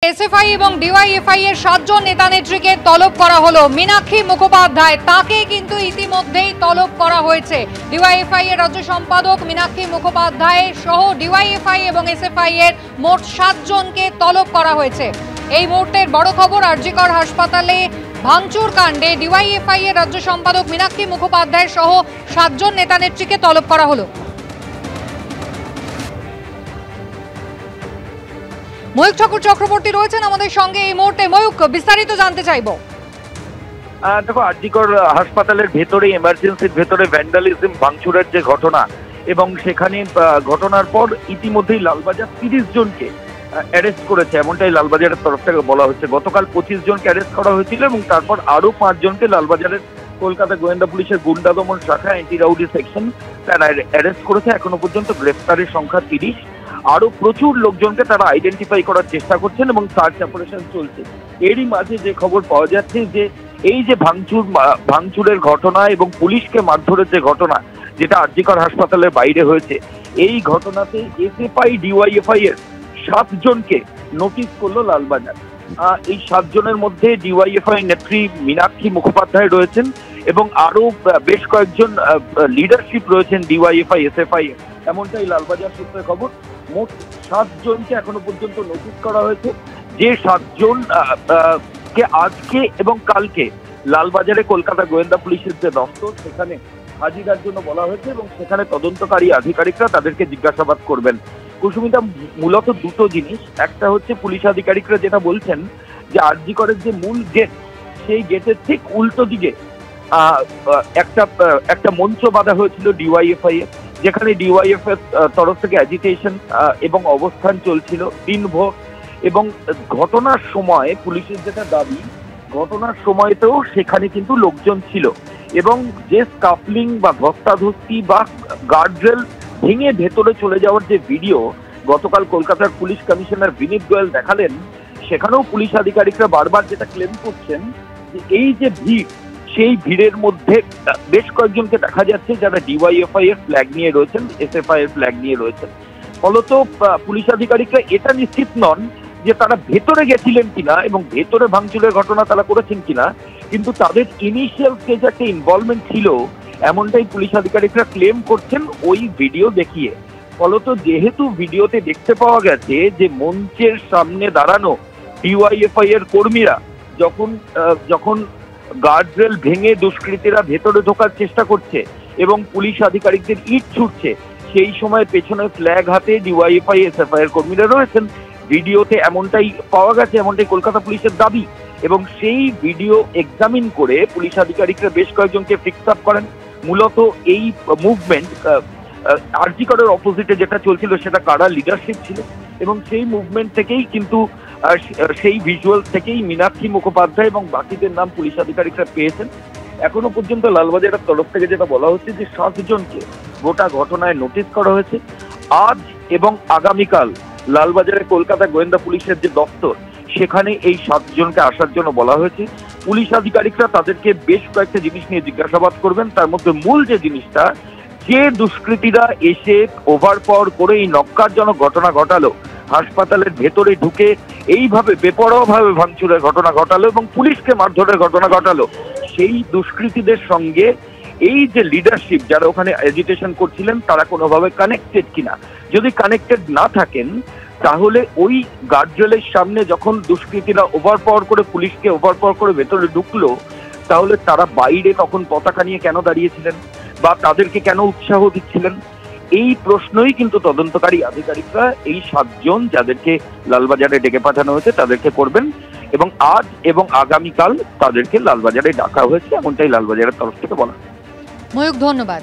SFI এবং DYFI এর 7 জন নেতা নেত্রীকে তলব করা হলো। মীনাক্ষী মুখোপাধ্যায় তাকে কিন্তু ইতিমধ্যেই তলব করা হয়েছে। ডিওয়াইএফআই এর রাজ্য সম্পাদক মীনাক্ষী মুখোপাধ্যায় সহ ডিওয়াইএফআই এবং এসএফআই এর মোট 7 জনকে তলব করা হয়েছে। এই মুহূর্তের বড় খবর, আরজিকর হাসপাতালে ভাঙচুর কাণ্ডে ডিওয়াইএফআই এর রাজ্য সম্পাদক মীনাক্ষী মুখোপাধ্যায় সহ 7 জন নেতা নেত্রীকে তলব করা হলো। ময়ূক ঠাকুর চক্রবর্তী রয়েছেন আমাদের সঙ্গে এই মুহূর্তে। ময়ূক, বিস্তারিত জানতে চাইবো। দেখো, আরজিকর হাসপাতালের ভেতরে, এমার্জেন্সির ভেতরে ভ্যান্ডালিজম, ভাঙচুরের যে ঘটনা, এবং সেখানে ঘটনার পর ইতিমধ্যেই লালবাজার 30 জনকে অ্যারেস্ট করেছে, এমনটাই লালবাজারের তরফ থেকে বলা হচ্ছে। গতকাল 25 জনকে অ্যারেস্ট করা হয়েছিল এবং তারপর আরো 5 জনকে লালবাজারের কলকাতা গোয়েন্দা পুলিশের গুন্ডা দমন শাখা, অ্যান্টি রাউডি সেকশন তারা অ্যারেস্ট করেছে। এখনো পর্যন্ত গ্রেফতারের সংখ্যা 30। আরো প্রচুর লোকজনকে তারা আইডেন্টিফাই করার চেষ্টা করছেন এবং সার্চ অপারেশন চলছে। এরই মাঝে যে খবর পাওয়া যাচ্ছে যে এই যে ভাঙচুরের ঘটনা এবং পুলিশকে মারধরের যে ঘটনা, যেটা আরজিকর হাসপাতালের বাইরে হয়েছে, এই ঘটনাতে এসএফআই ডিওয়াইএফআই এর 7 জনকে নোটিশ করলো লালবাজার। এই 7 জনের মধ্যে ডিওয়াইএফআই নেত্রী মীনাক্ষী মুখোপাধ্যায় রয়েছেন এবং আরো বেশ কয়েকজন লিডারশিপ রয়েছেন ডিওয়াইএফআই এসএফআই এর, এমনটাই লালবাজার সূত্রে খবর। মোট 7 জনকে এখনো পর্যন্ত নোটিশ করা হয়েছে। যে 7 জন কে আজকে এবং কালকে লালবাজারে কলকাতা গোয়েন্দা পুলিশের যে দপ্তর, সেখানে হাজিরার জন্য বলা হয়েছে এবং সেখানে তদন্তকারী আধিকারিকরা তাদেরকে জিজ্ঞাসাবাদ করবেন। কুসুমিতা, মূলত দুটো জিনিস। একটা হচ্ছে পুলিশ আধিকারিকরা যেটা বলছেন যে আরজিকরের যে মূল গেট, সেই গেটের ঠিক উল্টো দিকে একটা মঞ্চ বাঁধা হয়েছিল ডিওয়াইএফআই এর, যেখানে ডিওয়াইএফ এর তরফ থেকে অ্যাজিটেশন এবং অবস্থান চলছিল দিনভর। এবং ঘটনার সময় পুলিশের যেটা দাবি, ঘটনার সময়তেও সেখানে কিন্তু লোকজন ছিল এবং যে স্কাফলিং বা ধস্তাধস্তি বা গার্ডরেল ভেঙে ভেতরে চলে যাওয়ার যে ভিডিও গতকাল কলকাতার পুলিশ কমিশনার বিনীত গোয়েল দেখালেন, সেখানেও পুলিশ আধিকারিকরা বারবার যেটা ক্লেম করছেন যে এই যে ভিড়, সেই ভিড়ের মধ্যে বেশ কয়েকজনকে দেখা যাচ্ছে যারা ডিওয়াইএফআই এর ফ্ল্যাগ নিয়ে রয়েছেন, এসএফআই এর ফ্ল্যাগ নিয়ে রয়েছেন। ফলত পুলিশ আধিকারিকরা এটা নিশ্চিত নন যে তারা ভেতরে গেছিলেন কিনা এবং ভেতরে ভাঙচুরের ঘটনা তারা করেছেন কিনা, কিন্তু তাদের ইনিশিয়াল স্টেজ একটা ইনভলভমেন্ট ছিল, এমনটাই পুলিশ আধিকারিকরা ক্লেম করছেন ওই ভিডিও দেখিয়ে। ফলত যেহেতু ভিডিওতে দেখতে পাওয়া গেছে যে মঞ্চের সামনে দাঁড়ানো ডিওয়াইএফআই এর কর্মীরা যখন গার্ডরেল ভেঙে দুষ্কৃতীরা ভেতরে ঢোকার চেষ্টা করছে এবং পুলিশ আধিকারিকদের ইট ছুটছে, সেই সময় পেছনে ফ্ল্যাগ হাতে ডিওয়াইএফআই এসএফআই এর কর্মীরা রয়েছেন। ভিডিওতে এমনটাই পাওয়া গেছে, এমনটাই কলকাতা পুলিশের দাবি। এবং সেই ভিডিও এক্সামিন করে পুলিশ আধিকারিকরা বেশ কয়েকজনকে ফিক্স আপ করেন। মূলত এই মুভমেন্ট আরজিকরের অপোজিটে যেটা চলছিল সেটা কারা লিডারশিপ ছিল এবং সেই মুভমেন্ট থেকেই কিন্তু সেই ভিজুয়াল থেকেই মীনাক্ষী মুখোপাধ্যায় এবং বাকিদের নাম পুলিশ আধিকারিকরা পেয়েছেন। এখনো পর্যন্ত লালবাজারের তরফ থেকে যেটা বলা হচ্ছে যে 7 জনকে গোটা ঘটনায় নোটিশ করা হয়েছে। আজ এবং আগামীকাল লালবাজারে কলকাতা গোয়েন্দা পুলিশের যে দপ্তর, সেখানে এই 7 জনকে আসার জন্য বলা হয়েছে। পুলিশ আধিকারিকরা তাদেরকে বেশ কয়েকটা জিনিস নিয়ে জিজ্ঞাসাবাদ করবেন। তার মধ্যে মূল যে জিনিসটা, যে দুষ্কৃতীরা এসে ওভারপাওয়ার করে এই নক্কারজনক ঘটনা ঘটালো, হাসপাতালের ভেতরে ঢুকে এইভাবে বেপরোয়াভাবে ভাঙচুরের ঘটনা ঘটালো এবং পুলিশকে মারধরের ঘটনা ঘটালো, সেই দুষ্কৃতীদের সঙ্গে এই যে লিডারশিপ যারা ওখানে এজিটেশন করছিলেন তারা কোনোভাবে কানেক্টেড কিনা। যদি কানেক্টেড না থাকেন, তাহলে ওই গার্ডরেলের সামনে যখন দুষ্কৃতীরা ওভারপাওয়ার করে পুলিশকে ওভারপাওয়ার করে ভেতরে ঢুকলো, তাহলে তারা বাইরে তখন পতাকা নিয়ে কেন দাঁড়িয়েছিলেন বা তাদেরকে কেন উৎসাহ দিচ্ছিলেন? এই প্রশ্নই কিন্তু তদন্তকারী আধিকারিকরা এই 7 জন যাদেরকে লালবাজারে ডেকে পাঠানো হয়েছে তাদেরকে করবেন এবং আজ এবং আগামীকাল তাদেরকে লালবাজারে ডাকা হয়েছে, এমনটাই লালবাজারের তরফ থেকে বলা। ময়ূক, ধন্যবাদ।